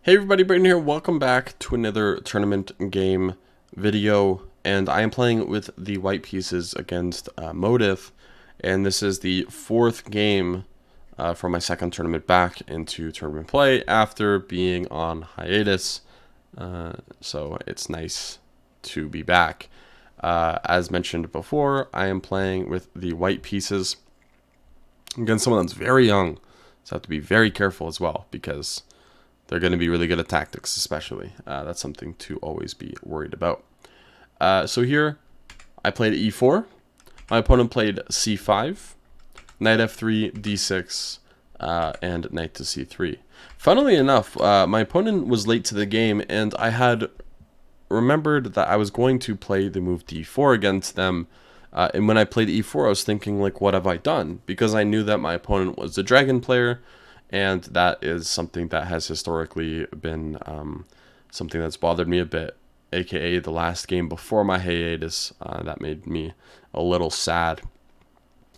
Hey everybody, Brayden here. Welcome back to another tournament game video, and I am playing with the white pieces against Motive, and this is the fourth game for my second tournament back into tournament play after being on hiatus. So it's nice to be back. As mentioned before, I am playing with the white pieces against someone that's very young, so I have to be very careful as well because they're going to be really good at tactics, especially. That's something to always be worried about. So here, I played e4. My opponent played c5, knight f3, d6, and knight to c3. Funnily enough, my opponent was late to the game, and I had remembered that I was going to play the move d4 against them. And when I played e4, I was thinking, like, what have I done? Because I knew that my opponent was a dragon player, and that is something that has historically been something that's bothered me a bit, aka the last game before my hiatus. That made me a little sad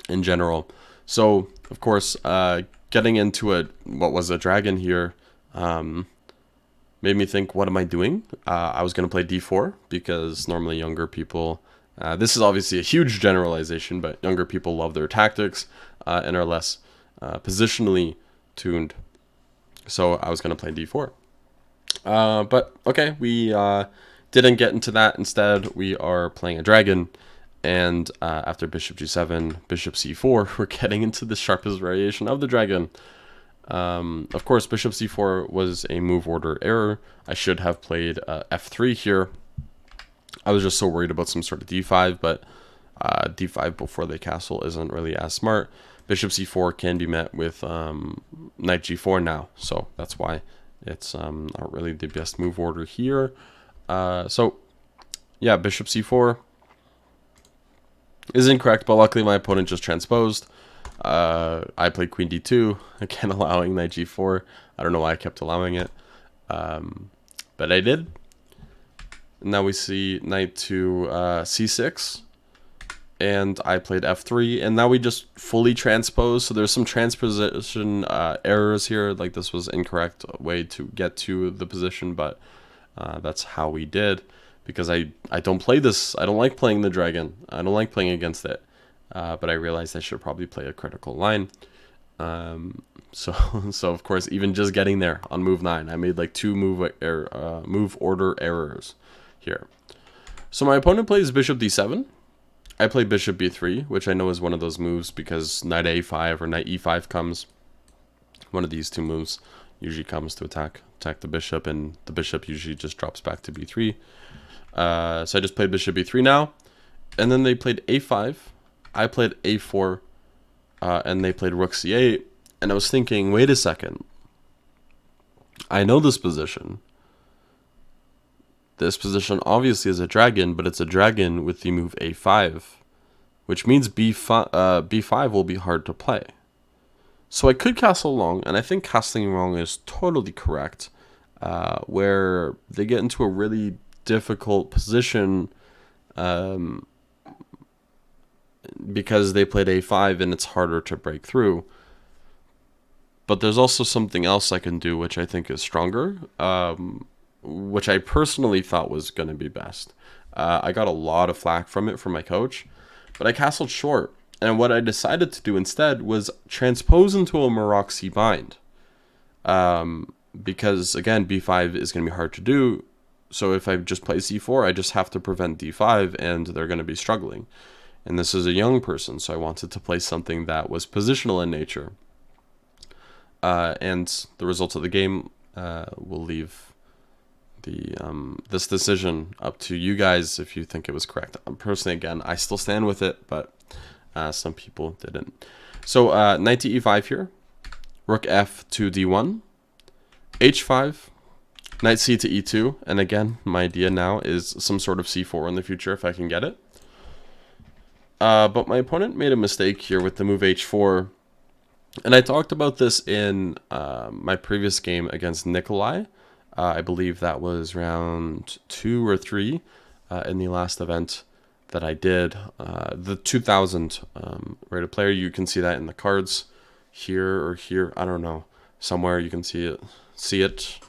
in general. So, of course, getting into what was a dragon here made me think, what am I doing? I was going to play d4 because normally younger people, this is obviously a huge generalization, but younger people love their tactics and are less positionally tuned. So I was going to play d4. But okay, we didn't get into that. Instead, we are playing a dragon. And after bishop g7, bishop c4, we're getting into the sharpest variation of the dragon. Of course, bishop c4 was a move order error. I should have played f3 here. I was just so worried about some sort of d5, but d5 before the castle isn't really as smart. Bishop c4 can be met with knight g4 now, so that's why it's not really the best move order here. So yeah, bishop c4 is incorrect, but luckily my opponent just transposed. I played queen d2, again allowing knight g4. I don't know why I kept allowing it, but I did. Now we see knight to c6. And I played f3, and now we just fully transpose. So there's some transposition errors here, like this was incorrect way to get to the position, but that's how we did, because I don't play this. I don't like playing the dragon. I don't like playing against it, but I realized I should probably play a critical line. So of course, even just getting there on move 9, I made like 2 move order errors here. So my opponent plays bishop d7. I play bishop b3, which I know is one of those moves because knight a5 or knight e5 comes. One of these two moves usually comes to attack the bishop, and the bishop usually just drops back to b3. So I just played bishop b3 now, and then they played a5. I played a4, and they played rook c8. And I was thinking, wait a second. I know this position. This position obviously is a dragon, but it's a dragon with the move a5, which means b5 will be hard to play. So I could castle long, and I think castling wrong is totally correct, where they get into a really difficult position because they played a5 and it's harder to break through. But there's also something else I can do, which I think is stronger, which I personally thought was going to be best. I got a lot of flack from it from my coach, but I castled short. And what I decided to do instead was transpose into a Maroczy bind. Because, again, b5 is going to be hard to do. So if I just play c4, I just have to prevent d5, and they're going to be struggling. And this is a young person, so I wanted to play something that was positional in nature. And the results of the game will leave this decision up to you guys if you think it was correct. Personally, again, I still stand with it, but some people didn't. So knight to e5 here, rook f to d1, h5, knight c to e2, and again, my idea now is some sort of c4 in the future if I can get it. But my opponent made a mistake here with the move h4, and I talked about this in my previous game against Nikolai. I believe that was round 2 or 3 in the last event that I did. The 2000 rated player, you can see that in the cards here or here. I don't know. Somewhere you can see it.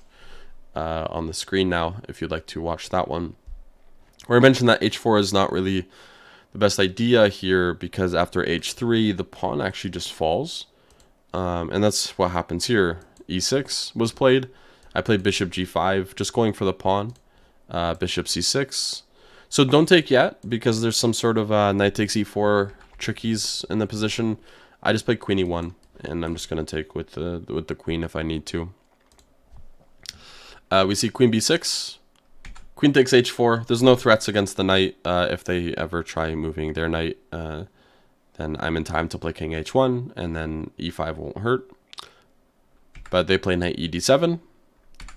on the screen now if you'd like to watch that one. Where I mentioned that h4 is not really the best idea here because after h3 the pawn actually just falls, and that's what happens here. e6 was played. I played bishop g5, just going for the pawn. Bishop c6. So don't take yet because there's some sort of knight takes e4 trickies in the position. I just played queen e1, and I'm just going to take with the queen if I need to. We see queen b6. Queen takes h4. There's no threats against the knight. If they ever try moving their knight, then I'm in time to play king h1, and then e5 won't hurt. But they play knight ed7.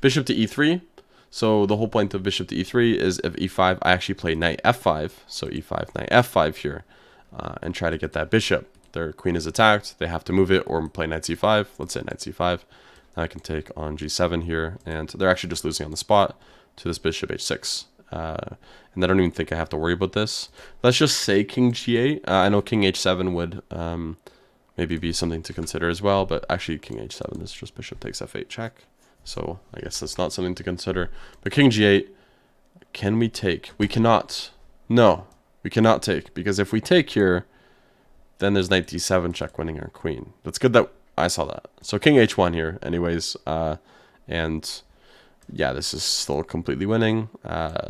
Bishop to e3. So the whole point of bishop to e3 is if e5, I actually play knight f5. So e5, knight f5 here, and try to get that bishop. Their queen is attacked. They have to move it or play knight c5. Let's say knight c5. Now I can take on g7 here, and they're actually just losing on the spot to this bishop h6. And I don't even think I have to worry about this. Let's just say king g8. I know king h7 would maybe be something to consider as well, but actually king h7 is just bishop takes f8 check. So I guess that's not something to consider. But king g8, can we take? We cannot. No, we cannot take, because if we take here, then there's knight d7 check winning our queen. That's good that I saw that. So king h1 here anyways, and yeah, this is still completely winning.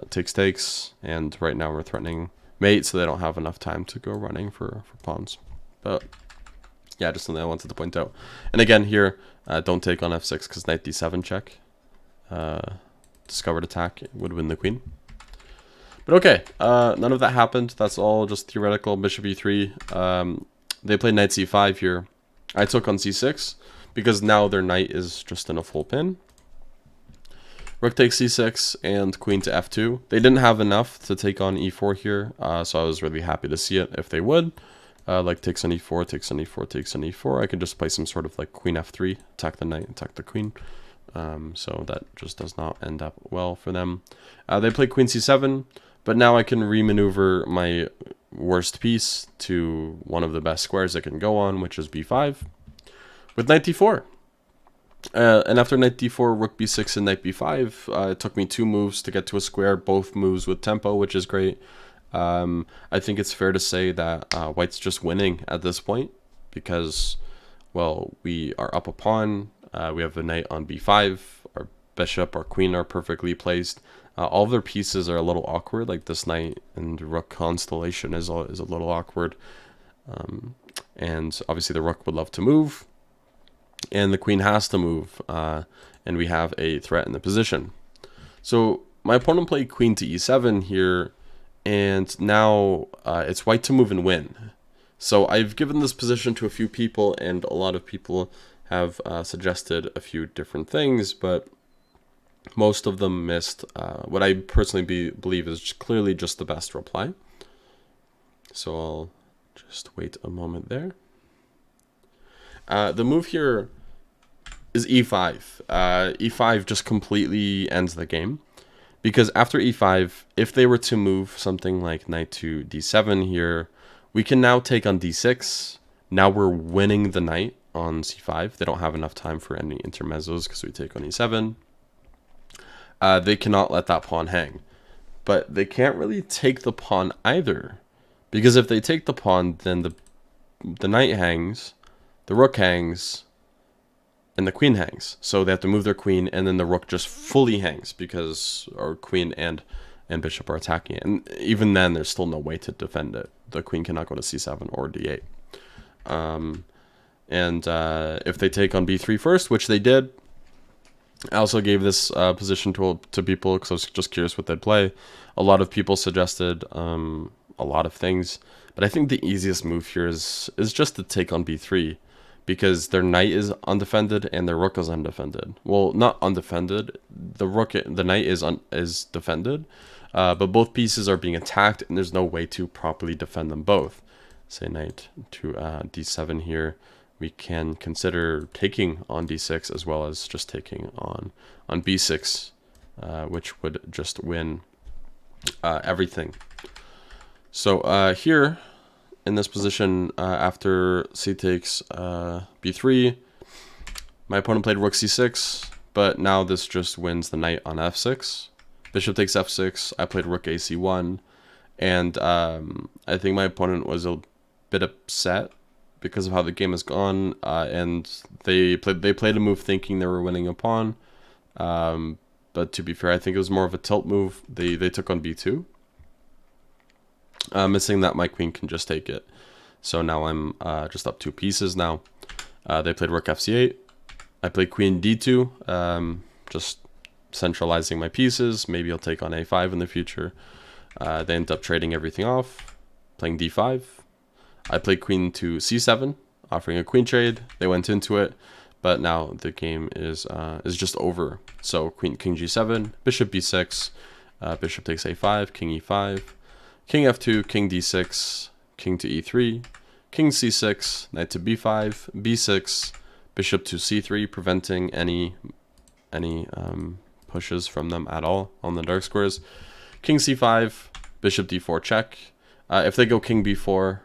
Takes, and right now we're threatening mate, so they don't have enough time to go running for pawns. But yeah, just something I wanted to point out. And again here, don't take on f6 because knight d7 check. Discovered attack would win the queen. But okay, none of that happened. That's all just theoretical. Bishop e3. They played knight c5 here. I took on c6 because now their knight is just in a full pin. Rook takes c6 and queen to f2. They didn't have enough to take on e4 here, so I was really happy to see it if they would. Like takes on e4, takes on e4, takes on e4. I could just play some sort of like queen f3, attack the knight, attack the queen. So that just does not end up well for them. They play queen c7, but now I can remaneuver my worst piece to one of the best squares I can go on, which is b5, with knight d4. And after knight d4, rook b6, and knight b5, it took me 2 moves to get to a square, both moves with tempo, which is great. I think it's fair to say that white's just winning at this point because, well, we are up a pawn. We have a knight on b5. Our bishop, our queen are perfectly placed. All of their pieces are a little awkward, like this knight and rook constellation is a little awkward. And obviously the rook would love to move, and the queen has to move, and we have a threat in the position. So my opponent played queen to e7 here, and now it's white to move and win. So I've given this position to a few people, and a lot of people have suggested a few different things, but most of them missed what I personally believe is clearly just the best reply. So I'll just wait a moment there. The move here is e5. E5 just completely ends the game, because after e5, if they were to move something like knight to d7 here, we can now take on d6. Now we're winning the knight on c5. They don't have enough time for any intermezzos because we take on e7. They cannot let that pawn hang, but they can't really take the pawn either, because if they take the pawn, then the knight hangs, the rook hangs, and the queen hangs. So they have to move their queen, and then the rook just fully hangs because our queen and bishop are attacking it. And even then, there's still no way to defend it. The queen cannot go to c7 or d8. If they take on b3 first, which they did, I also gave this position to people because I was just curious what they'd play. A lot of people suggested a lot of things, but I think the easiest move here is just to take on b3, because their knight is undefended and their rook is undefended. Well, not undefended. The knight is defended, but both pieces are being attacked, and there's no way to properly defend them both. Say knight to d7 here. We can consider taking on d6 as well as just taking on b6, which would just win everything. So here in this position, after c takes b3, my opponent played rook c6, but now this just wins the knight on f6. Bishop takes f6. I played rook ac1, and I think my opponent was a bit upset because of how the game has gone, and they played a move thinking they were winning a pawn. But to be fair, I think it was more of a tilt move. They took on b2, missing that my queen can just take it. So now I'm just up 2 pieces now. They played rook fc8. I played queen d2, just centralizing my pieces. Maybe I'll take on a5 in the future. They end up trading everything off, playing d5. I played queen to c7, offering a queen trade. They went into it, but now the game is just over. So king g7, bishop b6, bishop takes a5, king e5, king f2, king d6, king to e3, king c6, knight to b5, b6, bishop to c3, preventing any pushes from them at all on the dark squares. King c5, bishop d4 check. If they go king b4,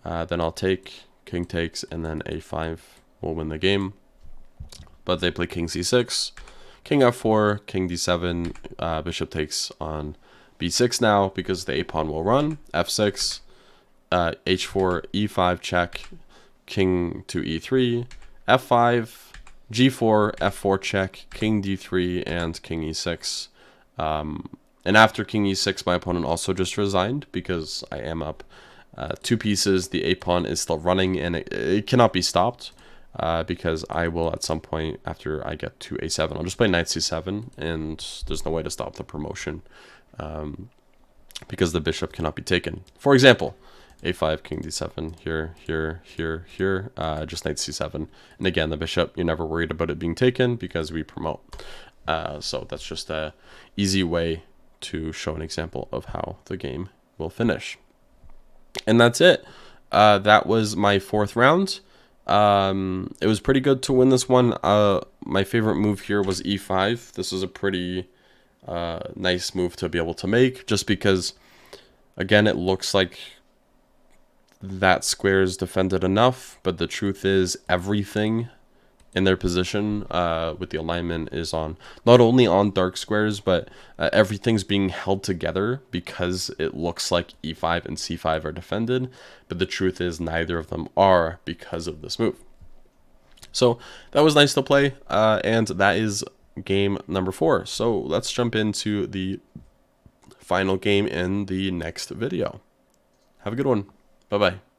then I'll take, king takes, and then a5 will win the game. But they play king c6, king f4, king d7, bishop takes on b6 now because the a-pawn will run, f6, h4, e5 check, king to e3, f5, g4, f4 check, king d3, and king e6. And after king e6, my opponent also just resigned because I am up 2 pieces. The a-pawn is still running, and it cannot be stopped because I will at some point after I get to a7. I'll just play knight c7, and there's no way to stop the promotion because the bishop cannot be taken. For example, a5, king d7, here, just knight c7. And again, the bishop, you're never worried about it being taken because we promote. So that's just a easy way to show an example of how the game will finish. And that's it. That was my 4th round. It was pretty good to win this one. My favorite move here was e5. This was a pretty nice move to be able to make, just because, again, it looks like that square is defended enough, but the truth is everything in their position with the alignment is on, not only on dark squares, but everything's being held together because it looks like e5 and c5 are defended, but the truth is neither of them are because of this move. So that was nice to play, and that is game number 4. So let's jump into the final game in the next video. Have a good one. Bye-bye.